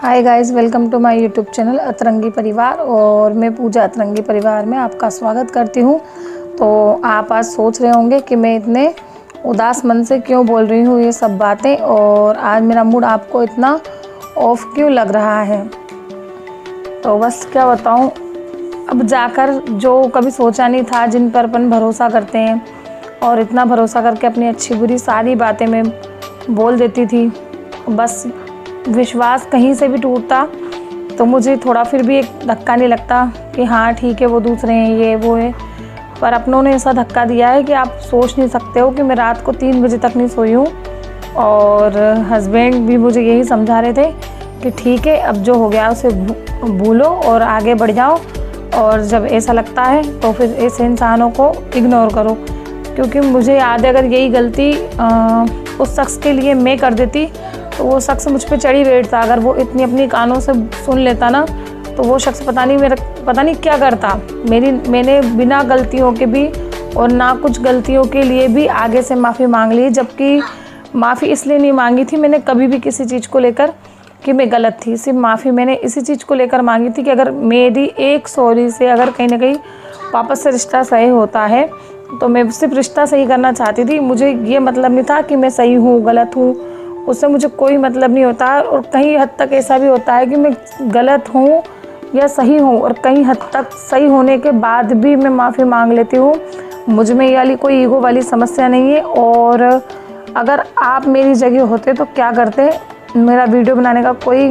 Hi guys, welcome to my YouTube channel Atrangi Parivar. और मैं पूजा अतरंगी परिवार में आपका स्वागत करती हूँ। तो आप आज सोच रहे होंगे कि मैं इतने उदास मन से क्यों बोल रही हूँ ये सब बातें, और आज मेरा मूड आपको इतना ऑफ क्यों लग रहा है। तो बस क्या बताऊँ, अब जाकर जो कभी सोचा नहीं था, जिन पर अपन भरोसा करते हैं और इतना भरोसा करके अपनी अच्छी बुरी सारी बातें मैं बोल देती थी, बस विश्वास कहीं से भी टूटता तो मुझे थोड़ा फिर भी एक धक्का नहीं लगता कि हाँ ठीक है, वो दूसरे हैं, ये वो है। पर अपनों ने ऐसा धक्का दिया है कि आप सोच नहीं सकते हो कि मैं रात को 3 बजे तक नहीं सोई हूँ। और हस्बैंड भी मुझे यही समझा रहे थे कि ठीक है, अब जो हो गया उसे भूलो और आगे बढ़ जाओ, और जब ऐसा लगता है तो फिर ऐसे इंसानों को इग्नोर करो। क्योंकि मुझे याद है, अगर यही गलती उस शख्स के लिए मैं कर देती तो वो शख्स मुझ पे चढ़ी बैठता। अगर वो इतनी अपनी कानों से सुन लेता ना, तो वो शख्स पता नहीं क्या करता। मैंने बिना गलतियों के भी और ना कुछ गलतियों के लिए भी आगे से माफ़ी मांग ली। जबकि माफ़ी इसलिए नहीं मांगी थी मैंने कभी भी किसी चीज़ को लेकर कि मैं गलत थी। सिर्फ माफ़ी मैंने इसी चीज़ को लेकर मांगी थी कि अगर मेरी एक सॉरी से अगर कहीं ना कहीं वापस से रिश्ता सही होता है तो मैं सिर्फ रिश्ता सही करना चाहती थी। मुझे ये मतलब नहीं था कि मैं सही हूँ गलत हूँ, उससे मुझे कोई मतलब नहीं होता। और कहीं हद तक ऐसा भी होता है कि मैं गलत हूँ या सही हूँ, और कहीं हद तक सही होने के बाद भी मैं माफ़ी मांग लेती हूँ। मुझ में ये वाली कोई ईगो वाली समस्या नहीं है। और अगर आप मेरी जगह होते तो क्या करते, मेरा वीडियो बनाने का कोई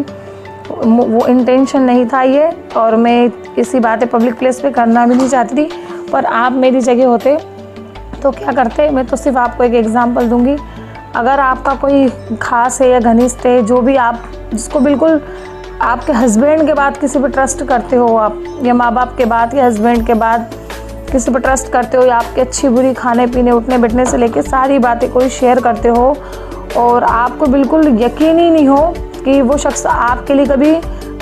वो इंटेंशन नहीं था ये, और मैं इसी बातें पब्लिक प्लेस पे करना भी नहीं चाहती थी। पर आप मेरी जगह होते तो क्या करते। मैं तो सिर्फ आपको एक एग्ज़ाम्पल दूंगी। अगर आपका कोई खास है या घनिष्ठ है, जो भी आप जिसको बिल्कुल आपके हस्बैंड के बाद किसी पर ट्रस्ट करते हो आप, या माँ बाप के बाद या हस्बैंड के बाद किसी पर ट्रस्ट करते हो, या आपकी अच्छी बुरी खाने पीने उठने बैठने से लेके सारी बातें कोई शेयर करते हो, और आपको बिल्कुल यकीन ही नहीं हो कि वो शख्स आपके लिए कभी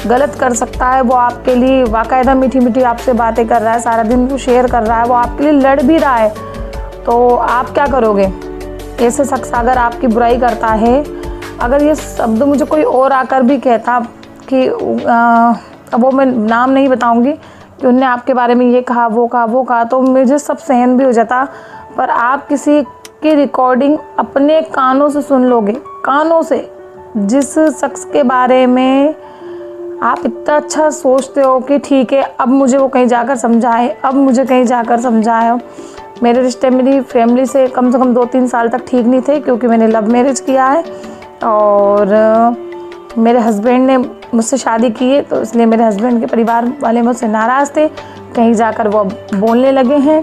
गलत कर सकता है। वो आपके लिए बाकायदा मीठी मीठी आपसे बातें कर रहा है, सारा दिन वो शेयर कर रहा है, वो आपके लिए लड़ भी रहा है, तो आप क्या करोगे। ऐसे शख्स अगर आपकी बुराई करता है, अगर ये शब्द मुझे कोई और आकर भी कहता कि अब वो मैं नाम नहीं बताऊंगी कि उनने आपके बारे में ये कहा वो कहा, तो मुझे सब सहन भी हो जाता। पर आप किसी की रिकॉर्डिंग अपने कानों से सुन लोगे, कानों से, जिस शख्स के बारे में आप इतना अच्छा सोचते हो कि ठीक है अब मुझे वो कहीं जाकर समझाए, अब मुझे कहीं जाकर समझाए। मेरे रिश्ते मेरी फैमिली से कम 2-3 साल तक ठीक नहीं थे, क्योंकि मैंने लव मैरिज किया है और मेरे हस्बैंड ने मुझसे शादी की है, तो इसलिए मेरे हस्बैंड के परिवार वाले मुझसे नाराज़ थे। कहीं जाकर वो बोलने लगे हैं।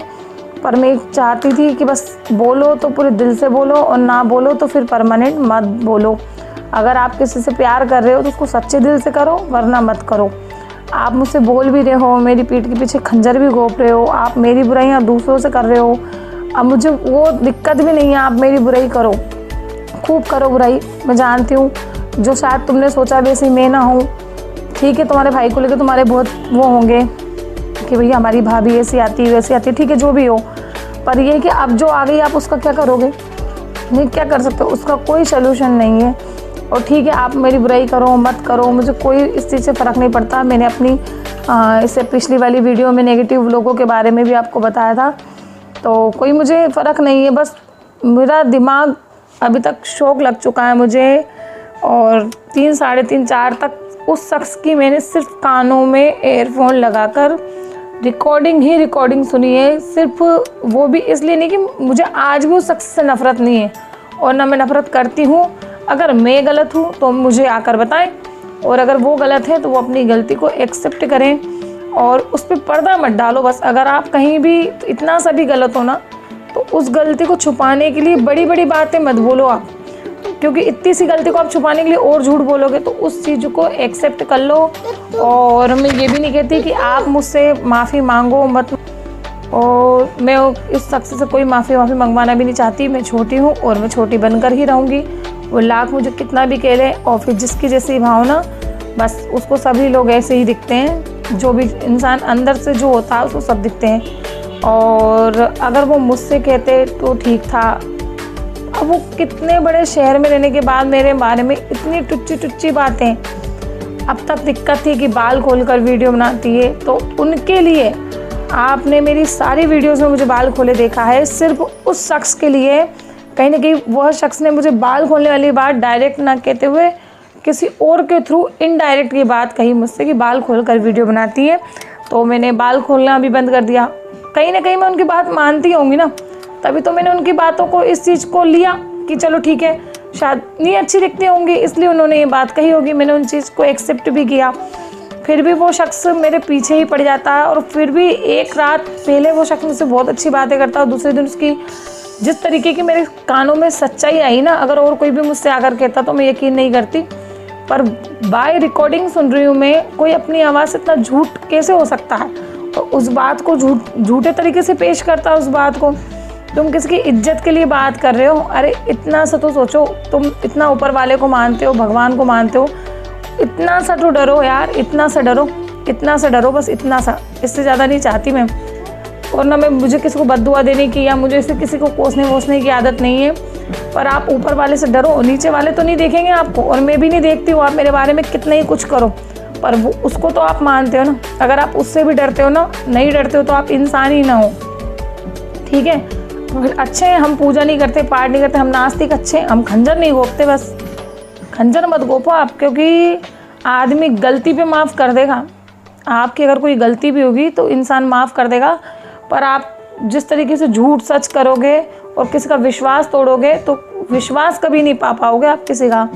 पर मैं चाहती थी कि बस बोलो तो पूरे दिल से बोलो, और ना बोलो तो फिर परमानेंट मत बोलो। अगर आप किसी से प्यार कर रहे हो तो उसको सच्चे दिल से करो, वरना मत करो। आप मुझसे बोल भी रहे हो, मेरी पीठ के पीछे खंजर भी घोंप रहे हो, आप मेरी बुराइयाँ दूसरों से कर रहे हो। अब मुझे वो दिक्कत भी नहीं है, आप मेरी बुराई करो, खूब करो बुराई। मैं जानती हूँ जो शायद तुमने सोचा वैसे मैं ना हूँ। ठीक है, तुम्हारे भाई को लेकर तुम्हारे बहुत वो होंगे कि भैया हमारी भाभी ऐसी आती है वैसी आती है, ठीक है जो भी हो। पर ये कि अब जो आ गई आप उसका क्या करोगे, नहीं क्या कर सकते, उसका कोई सलूशन नहीं है। और ठीक है, आप मेरी बुराई करो मत करो, मुझे कोई इस चीज़ से फ़र्क नहीं पड़ता। मैंने अपनी इससे पिछली वाली वीडियो में नेगेटिव लोगों के बारे में भी आपको बताया था, तो कोई मुझे फ़र्क नहीं है। बस मेरा दिमाग अभी तक शौक लग चुका है मुझे, और 3, साढ़े 3, 4 तक उस शख्स की मैंने सिर्फ कानों में एयरफोन लगाकर रिकॉर्डिंग सुनी है। सिर्फ वो भी इसलिए नहीं कि मुझे आज भी उस शख्स से नफ़रत नहीं है, और ना मैं नफ़रत करती हूँ। अगर मैं गलत हूँ तो मुझे आकर बताएं, और अगर वो गलत है तो वो अपनी गलती को एक्सेप्ट करें और उस पर पर्दा मत डालो। बस अगर आप कहीं भी इतना सा भी गलत हो ना, तो उस गलती को छुपाने के लिए बड़ी बड़ी बातें मत बोलो आप, क्योंकि इतनी सी गलती को आप छुपाने के लिए और झूठ बोलोगे तो उस चीज़ को एक्सेप्ट कर लो। और मैं ये भी नहीं कहती कि आप मुझसे माफ़ी मांगो मत, और मैं इस शख्स से कोई माफ़ी मंगवाना भी नहीं चाहती। मैं छोटी हूँ और मैं छोटी बनकर ही रहूँगी। वो लाख मुझे कितना भी कह ले, और फिर जिसकी जैसी भावना, बस उसको सभी लोग ऐसे ही दिखते हैं। जो भी इंसान अंदर से जो होता है उसको सब दिखते हैं। और अगर वो मुझसे कहते तो ठीक था, अब वो कितने बड़े शहर में रहने के बाद मेरे बारे में इतनी टुच्ची बातें, अब तक दिक्कत थी कि बाल खोलकर वीडियो बनाती है, तो उनके लिए आपने मेरी सारी वीडियोस में मुझे बाल खोले देखा है। सिर्फ उस शख्स के लिए, कहीं ना कहीं वह शख्स ने मुझे बाल खोलने वाली बात डायरेक्ट ना कहते हुए किसी और के थ्रू इनडायरेक्ट ये बात कही मुझसे कि बाल खोलकर वीडियो बनाती है, तो मैंने बाल खोलना भी बंद कर दिया। कहीं ना कहीं मैं उनकी बात मानती होंगी ना, तभी तो मैंने उनकी बातों को, इस चीज़ को लिया कि चलो ठीक है, शायद नहीं अच्छी दिखती होंगी इसलिए उन्होंने ये बात कही होगी, मैंने उन चीज़ को एक्सेप्ट भी किया। फिर भी वो शख्स मेरे पीछे ही पड़ जाता है, और फिर भी एक रात पहले वो शख्स मुझसे बहुत अच्छी बातें करता है और दूसरे दिन उसकी जिस तरीके की मेरे कानों में सच्चाई आई ना, अगर और कोई भी मुझसे आकर कहता तो मैं यकीन नहीं करती, पर बाय रिकॉर्डिंग सुन रही हूँ मैं, कोई अपनी आवाज़ से इतना झूठ कैसे हो सकता है, और उस बात को झूठे तरीके से पेश करता है। उस बात को तुम किसकी इज्जत के लिए बात कर रहे हो? अरे इतना सा तो सोचो, तुम इतना ऊपर वाले को मानते हो, भगवान को मानते हो, इतना सा तो डरो यार, इतना सा डरो, इतना सा डरो, बस इतना सा, इससे ज़्यादा नहीं चाहती मैं। और ना मैं, मुझे किसी को बद्दुआ देने की या मुझे इसे किसी को कोसने वोसने की आदत नहीं है, पर आप ऊपर वाले से डरो, नीचे वाले तो नहीं देखेंगे आपको, और मैं भी नहीं देखती हूँ आप मेरे बारे में कितने ही कुछ करो, पर वो उसको तो आप मानते हो ना। अगर आप उससे भी डरते हो ना, नहीं डरते हो तो आप इंसान ही ना हो, ठीक है? अच्छे हैं, हम पूजा नहीं करते, पाठ नहीं करते, हम नास्तिक अच्छे हैं, हम खंजर नहीं गोपते, बस खंजर मत गोपो आप, क्योंकि आदमी गलती पे माफ़ कर देगा। आपकी अगर कोई गलती भी होगी तो इंसान माफ़ कर देगा, पर आप जिस तरीके से झूठ सच करोगे और किसी का विश्वास तोड़ोगे तो विश्वास कभी नहीं पा पाओगे आप किसी का।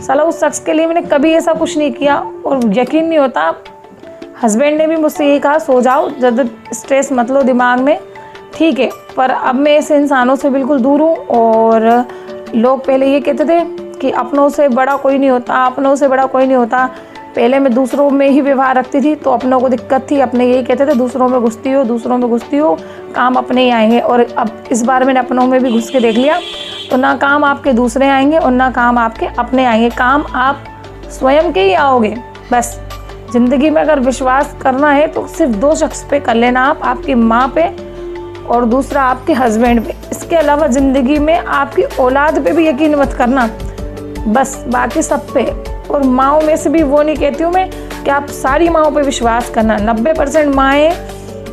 साला उस शख्स के लिए मैंने कभी ऐसा कुछ नहीं किया, और यकीन नहीं होता, हस्बैंड ने भी मुझसे यही कहा, सो जाओ, ज़्यादा स्ट्रेस मत लो दिमाग में, ठीक है? पर अब मैं ऐसे इंसानों से बिल्कुल दूर हूँ। और लोग पहले ये कहते थे कि अपनों से बड़ा कोई नहीं होता, अपनों से बड़ा कोई नहीं होता। पहले मैं दूसरों में ही व्यवहार रखती थी तो अपनों को दिक्कत थी, अपने यही कहते थे दूसरों में घुसती हो, दूसरों में घुसती हो, काम अपने ही आएंगे। और अब इस बार मैंने अपनों में भी घुस के देख लिया, तो ना काम आपके दूसरे आएंगे और ना काम आपके अपने आएंगे, काम आप स्वयं के ही आओगे। बस ज़िंदगी में अगर विश्वास करना है तो सिर्फ 2 शख्स पे कर लेना आप, आपकी माँ पे और दूसरा आपके हस्बैंड पे। इसके अलावा ज़िंदगी में आपकी औलाद पे भी यकीन मत करना, बस बाकी सब पे। और माँओं में से भी वो नहीं कहती हूँ मैं कि आप सारी माँओं पे विश्वास करना। 90% माएँ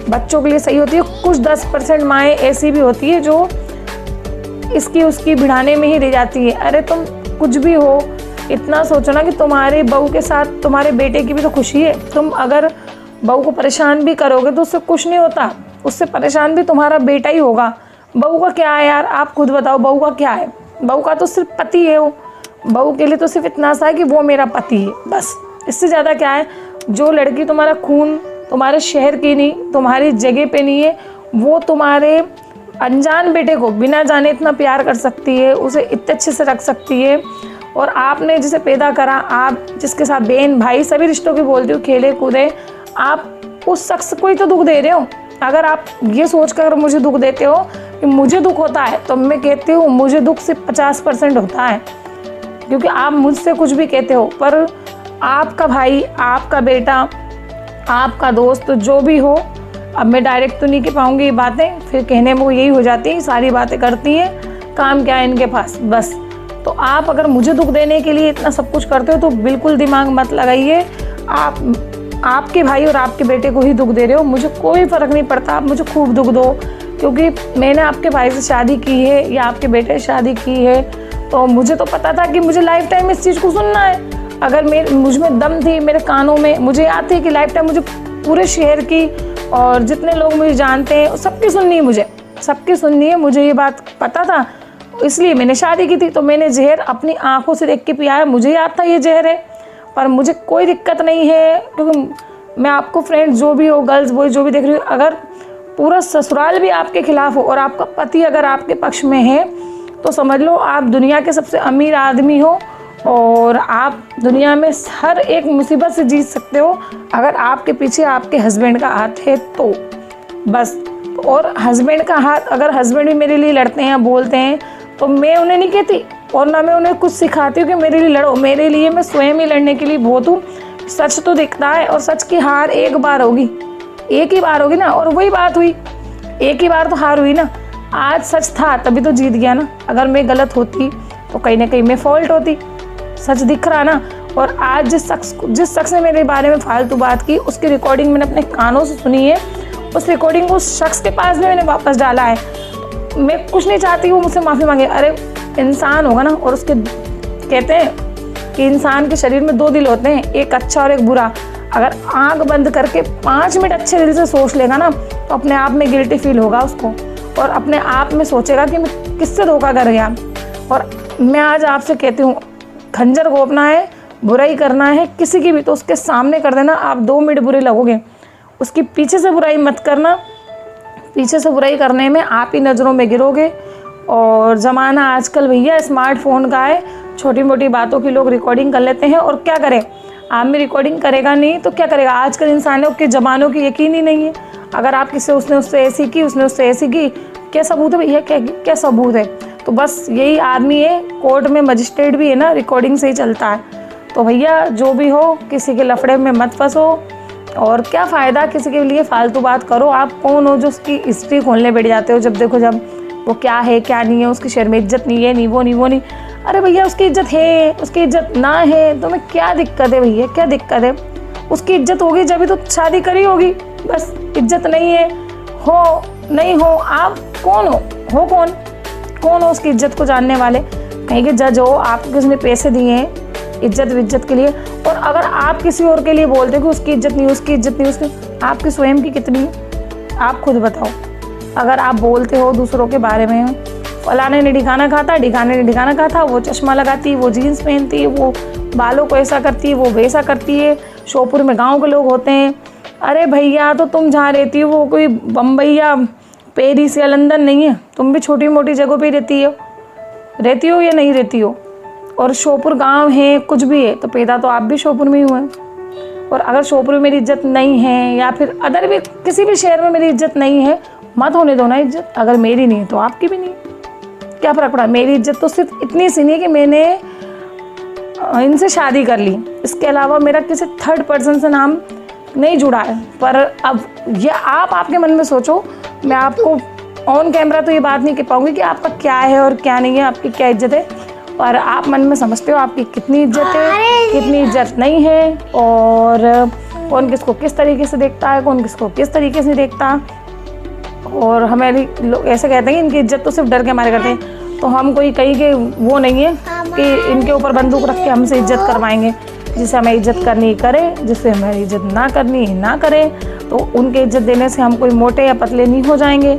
बच्चों के लिए सही होती है, कुछ 10% माएँ ऐसी भी होती है जो इसकी उसकी भिड़ाने में ही रह जाती है। अरे तुम कुछ भी हो, इतना सोचो ना कि तुम्हारे बहू के साथ तुम्हारे बेटे की भी तो खुशी है। तुम अगर बहू को परेशान भी करोगे तो उससे कुछ नहीं होता, उससे परेशान भी तुम्हारा बेटा ही होगा। बहू का क्या है यार, आप खुद बताओ, बहू का क्या है? बहू का तो सिर्फ पति है, वो बहू के लिए तो सिर्फ इतना सा है कि वो मेरा पति है, बस। इससे ज़्यादा क्या है? जो लड़की तुम्हारा खून तुम्हारे शहर की नहीं, तुम्हारी जगह पे नहीं है, वो तुम्हारे अनजान बेटे को बिना जाने इतना प्यार कर सकती है, उसे इतने अच्छे से रख सकती है। और आपने जिसे पैदा करा, आप जिसके साथ बहन भाई सभी रिश्तों की बोलती हो, खेले कूदे, आप उस शख्स को ही तो दुख दे रहे हो। अगर आप ये सोच कर मुझे दुख देते हो कि मुझे दुख होता है, तो मैं कहती हूँ मुझे दुख सिर्फ 50% होता है, क्योंकि आप मुझसे कुछ भी कहते हो, पर आपका भाई, आपका बेटा, आपका दोस्त जो भी हो, अब मैं डायरेक्ट तो नहीं कह पाऊँगी ये बातें, फिर कहने में वो यही हो जाती है, सारी बातें करती हैं, काम क्या है इनके पास, बस। तो आप अगर मुझे दुख देने के लिए इतना सब कुछ करते हो तो बिल्कुल दिमाग मत लगाइए। आप आपके भाई और आपके बेटे को ही दुख दे रहे हो, मुझे कोई फ़र्क नहीं पड़ता, आप मुझे खूब दुख दो, क्योंकि मैंने आपके भाई से शादी की है या आपके बेटे से शादी की है, तो मुझे तो पता था कि मुझे लाइफ टाइम इस चीज़ को सुनना है। अगर मुझ में दम थी, मेरे कानों में, मुझे याद थी कि लाइफ टाइम मुझे पूरे शहर की और जितने लोग मुझे जानते हैं सबकी सुननी है, मुझे सबकी सुननी है, मुझे ये बात पता था, इसलिए मैंने शादी की थी। तो मैंने जहर अपनी आंखों से देख के पिया है, मुझे याद था ये जहर है, पर मुझे कोई दिक्कत नहीं है, क्योंकि मैं आपको फ्रेंड जो भी हो, गर्ल्स बॉय जो भी देख रही हो, अगर पूरा ससुराल भी आपके खिलाफ हो और आपका पति अगर आपके पक्ष में है तो समझ लो आप दुनिया के सबसे अमीर आदमी हो और आप दुनिया में हर एक मुसीबत से जीत सकते हो अगर आपके पीछे आपके हस्बैंड का हाथ है तो, बस। और हस्बैंड का हाथ, अगर हस्बैंड भी मेरे लिए लड़ते हैं, बोलते हैं, तो मैं उन्हें नहीं कहती और ना मैं उन्हें कुछ सिखाती हूँ कि मेरे लिए लड़ो। मेरे लिए मैं स्वयं ही लड़ने के लिए बहुत हूँ। सच तो दिखता है और सच की हार एक बार होगी, एक ही बार होगी ना, और वही बात हुई, एक ही बार तो हार हुई ना। आज सच था तभी तो जीत गया ना, अगर मैं गलत होती तो कहीं ना कहीं मैं फॉल्ट होती। सच दिख रहा ना, और आज जिस शख्स ने मेरे बारे में फालतू बात की, उसकी रिकॉर्डिंग मैंने अपने कानों से सुनी है, उस रिकॉर्डिंग को उस शख्स के पास भी मैंने वापस डाला है। मैं कुछ नहीं चाहती वो मुझसे माफ़ी मांगे। अरे इंसान होगा ना, और उसके कहते हैं कि इंसान के शरीर में 2 दिल होते हैं, एक अच्छा और एक बुरा। अगर आंख बंद करके 5 मिनट अच्छे दिल से सोच लेगा ना, तो अपने आप में गिल्टी फील होगा उसको, और अपने आप में सोचेगा कि मैं किससे धोखा कर गया। और मैं आज आपसे कहती हूँ, खंजर घोंपना है, बुराई करना है किसी की भी, तो उसके सामने कर देना, आप 2 मिनट बुरे लगोगे। उसकी पीछे से बुराई मत करना, पीछे से बुराई करने में आप ही नज़रों में गिरोगे। और ज़माना आजकल भैया स्मार्टफोन का है, छोटी मोटी बातों की लोग रिकॉर्डिंग कर लेते हैं, और क्या करें, आप में रिकॉर्डिंग करेगा नहीं तो क्या करेगा। आजकल इंसानों के ज़मानों की यकीन ही नहीं है। अगर आप किसी उसने उससे ऐसी की, उसने उससे ऐसी की, क्या सबूत है भैया, क्या सबूत है। तो बस यही आदमी है, कोर्ट में मजिस्ट्रेट भी है ना, रिकॉर्डिंग से ही चलता है। तो भैया जो भी हो, किसी के लफड़े में मत फंसो, और क्या फ़ायदा किसी के लिए फालतू बात करो। आप कौन हो जो उसकी हिस्ट्री खोलने बैठ जाते हो, जब देखो जब वो क्या है क्या नहीं है, उसकी शहर में इज्जत नहीं है, नहीं वो नहीं। अरे भैया उसकी इज्जत है, उसकी इज्जत ना है तो मैं क्या दिक्कत है भैया, क्या दिक्कत है। उसकी इज्जत होगी जब भी तो शादी करी होगी, बस इज्जत नहीं है, हो नहीं हो, आप कौन हो कौन हो उसकी इज्जत को जानने वाले। कहीं के जज हो, आपको किसी ने पैसे दिए हैं इज्जत के लिए, और अगर आप किसी और के लिए बोलते हो कि उसकी इज्जत नहीं, उसकी आपकी स्वयं की कितनी है, आप खुद बताओ। अगर आप बोलते हो दूसरों के बारे में, फलाने ने ढिकाना कहा था, वो चश्मा लगाती, वो जीन्स पहनती है, वो बालों को ऐसा करती है, वो वैसा करती है, शोपुर में गांव के लोग होते हैं। अरे भैया तो तुम जहाँ रहती हो वो कोई बम्बई या पेरिस या लंदन नहीं है, तुम भी छोटी मोटी जगहों पे रहती हो या नहीं रहती हो। और शोपुर गांव है, कुछ भी है, तो पैदा तो आप भी शोपुर में ही हुए। और अगर शोपुर में मेरी इज्जत नहीं है, या फिर अदर भी किसी भी शहर में मेरी इज्जत नहीं है, मत होने दो ना इज्जत। अगर मेरी नहीं है तो आपकी भी नहीं, क्या फ़र्क पड़ा। मेरी इज्जत तो सिर्फ इतनी सी नहीं है कि मैंने इनसे शादी कर ली, इसके अलावा मेरा किसी थर्ड पर्सन से नाम नहीं जुड़ा है। पर अब ये आप आपके मन में सोचो, मैं आपको ऑन कैमरा तो ये बात नहीं कह पाऊंगी कि आपका क्या है और क्या नहीं है, आपकी क्या इज्जत है, पर आप मन में समझते हो आपकी कितनी इज्जत है, कितनी इज्जत नहीं है, और कौन किसको किस तरीके से देखता है, कौन किसको किस तरीके से देखता। और हमारे लोग ऐसे कहते हैं कि इनकी इज्जत तो सिर्फ डर के मारे करते हैं, तो हम कोई कहीं के वो नहीं है कि इनके ऊपर बंदूक रख के हमसे इज्जत करवाएंगे। जिसे हमें इज्जत करनी करे, जिससे हमें इज्जत ना करनी ना करें, तो उनके इज्जत देने से हम कोई मोटे या पतले नहीं हो जाएंगे।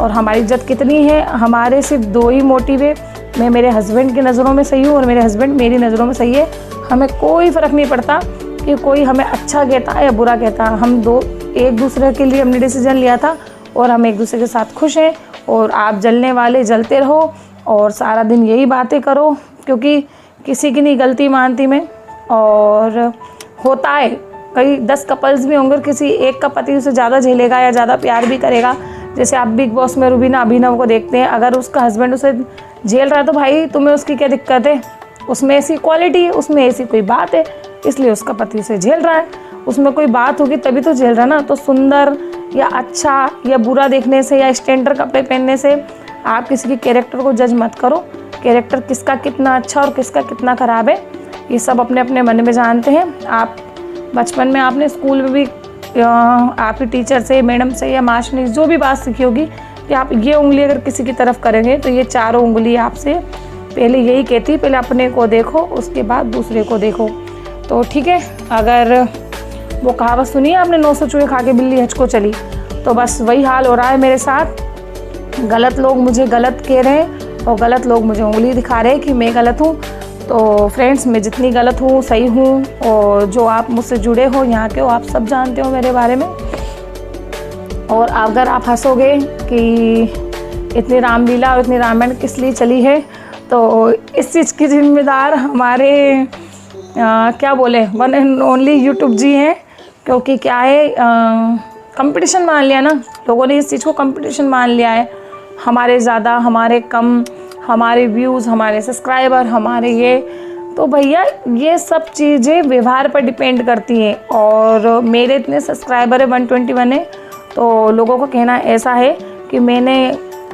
और हमारी इज्जत कितनी है, हमारे सिर्फ 2 ही मोटिव है, मैं मेरे हस्बैंड की नज़रों में सही हूँ और मेरे हस्बैंड मेरी नज़रों में सही है। हमें कोई फ़र्क नहीं पड़ता कि कोई हमें अच्छा कहता या बुरा कहता। हम एक दूसरे के लिए हमने डिसीजन लिया था, और हम एक दूसरे के साथ खुश हैं। और आप जलने वाले जलते रहो, और सारा दिन यही बातें करो, क्योंकि किसी की नहीं गलती मानती मैं। और होता है कई 10 कपल्स भी होंगे, किसी एक का पति उसे ज़्यादा झेलेगा या ज़्यादा प्यार भी करेगा। जैसे आप बिग बॉस में रुबीना अभिनव को देखते हैं, अगर उसका हस्बैंड उसे झेल रहा है तो भाई तुम्हें उसकी क्या दिक्कत है, उसमें ऐसी क्वालिटी है, उसमें ऐसी कोई बात है, इसलिए उसका पति उसे झेल रहा है। उसमें कोई बात होगी तभी तो झेल रहा है ना। तो सुंदर या अच्छा या बुरा देखने से या स्टैंडर्ड कपड़े पहनने से आप किसी के कैरेक्टर को जज मत करो। कैरेक्टर किसका कितना अच्छा और किसका कितना ख़राब है, ये सब अपने अपने मन में जानते हैं। आप बचपन में आपने स्कूल में भी आपकी टीचर से, मैडम से या मास्टर ने जो भी बात सीखी होगी कि आप ये उंगली अगर किसी की तरफ करेंगे तो ये चारों उंगली आपसे पहले यही कहती, पहले अपने को देखो उसके बाद दूसरे को देखो। तो ठीक है, अगर वो कहावत सुनी है आपने, 900 चूहे खा के बिल्ली हज को चली, तो बस वही हाल हो रहा है मेरे साथ। गलत लोग मुझे गलत कह रहे हैं और गलत लोग मुझे उंगली दिखा रहे हैं कि मैं गलत हूँ। तो फ्रेंड्स, मैं जितनी गलत हूँ सही हूँ, और जो आप मुझसे जुड़े हो यहाँ के हो, आप सब जानते हो मेरे बारे में। और अगर आप हंसोगे कि इतनी रामलीला और इतनी रामायण किस लिए चली है, तो इस चीज़ की जिम्मेदार हमारे क्या बोले, वन एंड ओनली यूट्यूब जी हैं। क्योंकि क्या है, कंपटीशन मान लिया ना लोगों ने, इस चीज़ को कंपटीशन मान लिया है। हमारे ज़्यादा, हमारे कम, हमारे व्यूज़, हमारे सब्सक्राइबर, हमारे ये, तो भैया ये सब चीज़ें व्यवहार पर डिपेंड करती हैं। और मेरे इतने सब्सक्राइबर है 121 है, तो लोगों का कहना ऐसा है कि मैंने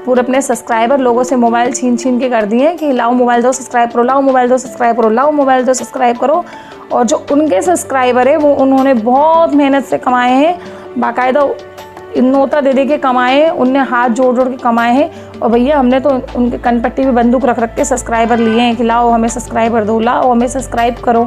पूरे अपने सब्सक्राइबर लोगों से मोबाइल छीन के कर दिए कि लाओ मोबाइल दो सब्सक्राइब करो, लाओ मोबाइल दो सब्सक्राइब करो, लाओ मोबाइल दो सब्सक्राइब करो। और जो उनके सब्सक्राइबर है वो उन्होंने बहुत मेहनत से कमाए हैं, बाकायदा नोता दे दे के कमाए हैं, उनने हाथ जोड़ जोड़ के कमाए हैं। और भैया हमने तो उनके कनपट्टी में बंदूक रख रख के सब्सक्राइबर लिए हैं कि लाओ हमें सब्सक्राइबर दो, लाओ हमें सब्सक्राइब करो।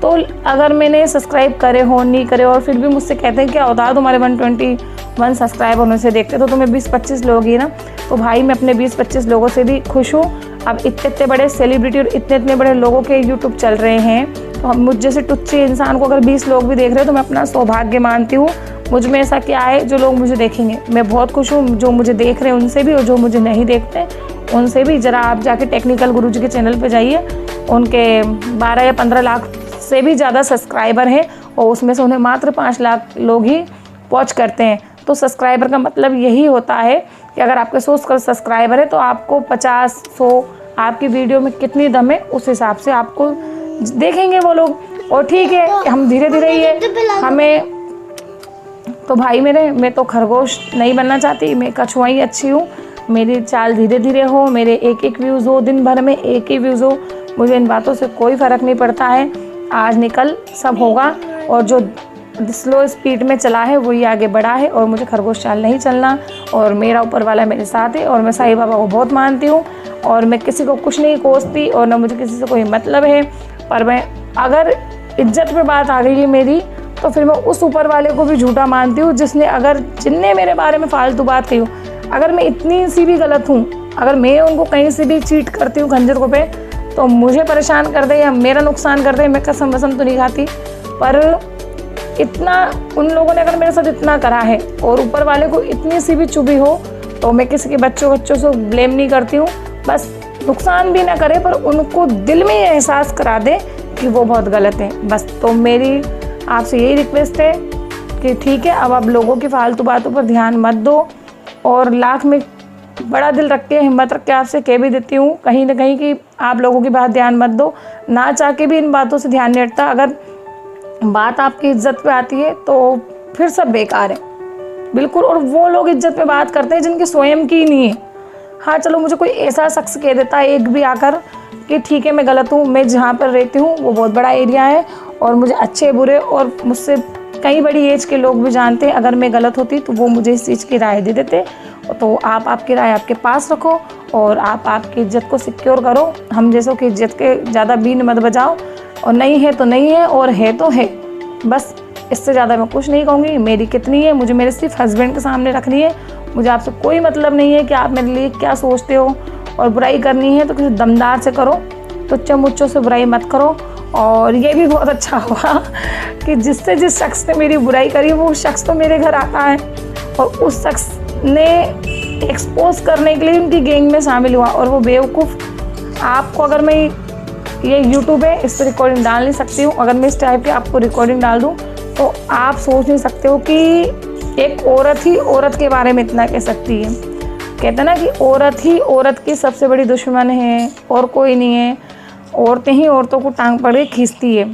तो अगर मैंने सब्सक्राइब करे हो नहीं करे और फिर भी मुझसे कहते हैं क्या होता है तुम्हारे 121 सब्सक्राइबर होने से देखते तो तुम्हें 20-25 लोग ही ना, तो भाई मैं अपने 20-25 लोगों से भी खुश हूँ। अब इतने बड़े सेलिब्रिटी और इतने बड़े लोगों के यूट्यूब चल रहे हैं, तो हम मुझ जैसे टुच्चे इंसान को अगर 20 लोग भी देख रहे हैं तो मैं अपना सौभाग्य मानती हूँ। मुझ में ऐसा क्या है जो लोग मुझे देखेंगे, मैं बहुत खुश हूँ जो मुझे देख रहे हैं उनसे भी, और जो मुझे नहीं देखते उनसे भी। ज़रा आप जाके टेक्निकल गुरुजी के चैनल पे जाइए, उनके 12 या 15 लाख से भी ज़्यादा सब्सक्राइबर हैं और उसमें से उन्हें मात्र 5 लाख लोग ही वॉच करते हैं। तो सब्सक्राइबर का मतलब यही होता है कि अगर आपके 100 सब्सक्राइबर है तो आपको 50-100 आपकी वीडियो में कितनी दम है उस हिसाब से आपको देखेंगे वो लोग। और ठीक है हम धीरे धीरे ही है हमें तो भाई मेरे, मैं तो खरगोश नहीं बनना चाहती, मैं कछुआ ही अच्छी हूँ। मेरी चाल धीरे धीरे हो, मेरे एक व्यूज़ हो, दिन भर में एक ही व्यूज़ हो, मुझे इन बातों से कोई फ़र्क नहीं पड़ता है। आज निकल सब होगा, और जो स्लो स्पीड में चला है वही आगे बढ़ा है, और मुझे खरगोश चाल नहीं चलना। और मेरा ऊपर वाला मेरे साथ है, और मैं साईं बाबा को बहुत मानती हूँ, और मैं किसी को कुछ नहीं कोसती और ना मुझे किसी से कोई मतलब है। पर मैं अगर इज्जत पे बात आ गई है मेरी, तो फिर मैं उस ऊपर वाले को भी झूठा मानती हूँ जिनने मेरे बारे में फालतू बात कही हो। अगर मैं इतनी सी भी गलत हूँ, अगर मैं उनको कहीं से भी चीट करती हूँ खंजर को पे, तो मुझे परेशान कर दे या मेरा नुकसान कर दे, मैं कसम वसम तो नहीं खाती। पर इतना उन लोगों ने अगर मेरे साथ इतना करा है और ऊपर वाले को इतनी सी भी चुभी हो, तो मैं किसी के बच्चों से ब्लेम नहीं करती हूँ। बस नुकसान भी ना करे पर उनको दिल में ये एहसास करा दे कि वो बहुत गलत है, बस। तो मेरी आपसे यही रिक्वेस्ट है कि ठीक है, अब आप लोगों की फालतू बातों पर ध्यान मत दो। और लाख में बड़ा दिल रख के हिम्मत रख के आपसे कह भी देती हूँ कहीं ना कहीं कि आप लोगों की बात ध्यान मत दो। ना चाह के भी इन बातों से ध्यान नहीं हटता। अगर बात आपकी इज्जत पे आती है तो फिर सब बेकार है बिल्कुल। और वो लोग इज्जत पे बात करते हैं जिनकी स्वयं की नहीं है। हाँ चलो, मुझे कोई ऐसा शख्स कह देता है एक भी आकर कि ठीक है मैं गलत हूँ, मैं जहाँ पर रहती हूँ वो बहुत बड़ा एरिया है और मुझे अच्छे बुरे और मुझसे कई बड़ी एज के लोग भी जानते हैं, अगर मैं गलत होती तो वो मुझे इस चीज़ की राय दे देते। तो आप आपकी राय आपके पास रखो और आप आपकी इज्जत को सिक्योर करो। हम जैसों की इज्जत के ज़्यादा बीन मत बजाओ, और नहीं है तो नहीं है और है तो है, बस। इससे ज़्यादा मैं कुछ नहीं कहूँगी। मेरी कितनी है मुझे मेरे सिर्फ हस्बैंड के सामने रखनी है। मुझे आपसे कोई मतलब नहीं है कि आप मेरे लिए क्या सोचते हो, और बुराई करनी है तो किसी दमदार से करो, तुच्चों मुच्चों से बुराई मत करो। और ये भी बहुत अच्छा हुआ कि जिस शख्स ने मेरी बुराई करी वो शख्स तो मेरे घर आता है, और उस शख्स ने एक्सपोज करने के लिए उनकी गैंग में शामिल हुआ। और वो बेवकूफ़, आपको अगर मैं ये यूट्यूब है इस पर रिकॉर्डिंग डाल नहीं सकती हूँ, अगर मैं इस टाइप की आपको रिकॉर्डिंग डाल दूँ तो आप सोच नहीं सकते हो कि एक औरत ही औरत के बारे में इतना कह सकती है। कहते हैं ना कि औरत ही औरत की सबसे बड़ी दुश्मन है और कोई नहीं है। औरतें ही औरतों को टांग पकड़ के खींचती है।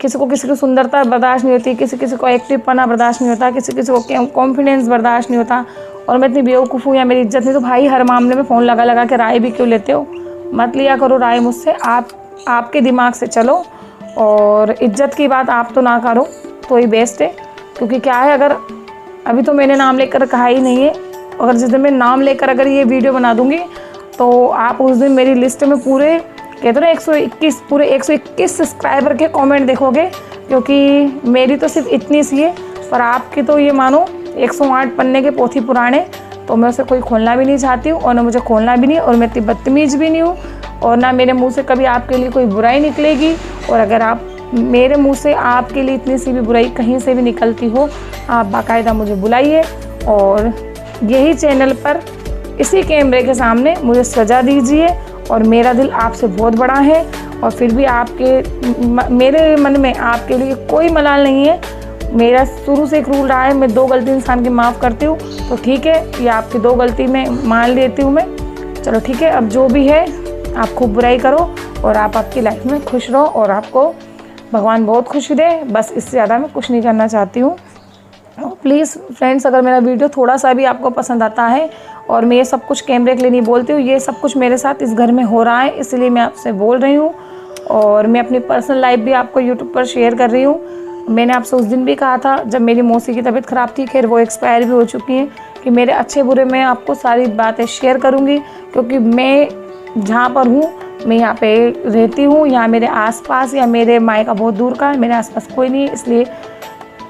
किसी को सुंदरता बर्दाश्त नहीं होती, किसी को एक्टिवपना बर्दाश्त नहीं होता, किसी को कॉन्फिडेंस बर्दाश्त नहीं होता। और मैं इतनी बेवकूफ़ हूँ या मेरी इज्जत नहीं, तो भाई हर मामले में फ़ोन लगा के राय भी क्यों लेते हो? मत लिया करो राय मुझसे। आपके दिमाग से चलो, और इज्जत की बात आप तो ना करो तो ही बेस्ट है। क्योंकि क्या है, अगर अभी तो मैंने नाम लेकर कहा ही नहीं है, अगर जिस दिन मैं नाम लेकर अगर ये वीडियो बना दूँगी तो आप उस दिन मेरी लिस्ट में पूरे कहते ना 121 सब्सक्राइबर के कमेंट देखोगे। क्योंकि मेरी तो सिर्फ इतनी सी है, पर आपकी तो ये मानो 108 पन्ने के पोथी पुराने। तो मैं उसे कोई खोलना भी नहीं चाहती हूँ और ना मुझे खोलना भी नहीं, और मैं इतनी बदतमीज़ भी नहीं हूँ, और ना मेरे मुंह से कभी आपके लिए कोई बुराई निकलेगी। और अगर आप मेरे मुंह से आपके लिए इतनी सी भी बुराई कहीं से भी निकलती हो, आप बाकायदा मुझे बुलाइए और यही चैनल पर इसी कैमरे के सामने मुझे सजा दीजिए। और मेरा दिल आपसे बहुत बड़ा है, और फिर भी मेरे मन में आपके लिए कोई मलाल नहीं है। मेरा शुरू से एक रूल रहा है, मैं 2 गलती इंसान की माफ़ करती हूँ। तो ठीक है, ये आपकी 2 गलती में मान लेती हूँ मैं। चलो ठीक है, अब जो भी है आप खूब बुराई करो और आप आपकी लाइफ में खुश रहो, और आपको भगवान बहुत खुशी दे। बस इससे ज़्यादा मैं कुछ नहीं करना चाहती हूँ। प्लीज़ फ्रेंड्स, अगर मेरा वीडियो थोड़ा सा भी आपको पसंद आता है, और मैं ये सब कुछ कैमरे के लिए नहीं बोलती हूँ, ये सब कुछ मेरे साथ इस घर में हो रहा है, इसलिए मैं आपसे बोल रही हूँ। और मैं अपनी पर्सनल लाइफ भी आपको यूट्यूब पर शेयर कर रही हूँ। मैंने आपसे उस दिन भी कहा था जब मेरी मौसी की तबीयत ख़राब थी, खैर वो एक्सपायर भी हो चुकी हैं, कि मेरे अच्छे बुरे में आपको सारी बातें शेयर करूँगी, क्योंकि मैं जहाँ पर हूँ, मैं यहाँ पे रहती हूँ, यहाँ मेरे आसपास या मेरे मायका बहुत दूर का है, मेरे आसपास कोई नहीं है, इसलिए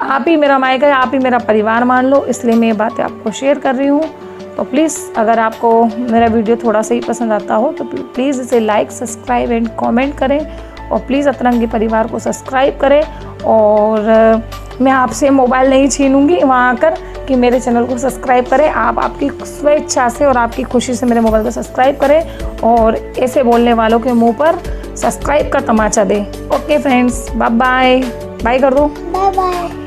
आप ही मेरा मायका है, आप ही मेरा परिवार मान लो, इसलिए मैं ये बातें आपको शेयर कर रही हूँ। तो प्लीज़ अगर आपको मेरा वीडियो थोड़ा सा ही पसंद आता हो तो प्लीज़ इसे लाइक, सब्सक्राइब एंड कमेंट करें, और प्लीज़ अतरंगी परिवार को सब्सक्राइब करें। और मैं आपसे मोबाइल नहीं छीनूंगी वहाँ आकर कि मेरे चैनल को सब्सक्राइब करें। आप आपकी स्वेच्छा से और आपकी खुशी से मेरे मोबाइल को सब्सक्राइब करें और ऐसे बोलने वालों के मुंह पर सब्सक्राइब का तमाचा दें। Okay friends, bye bye, bye कर दो, बाय बाय।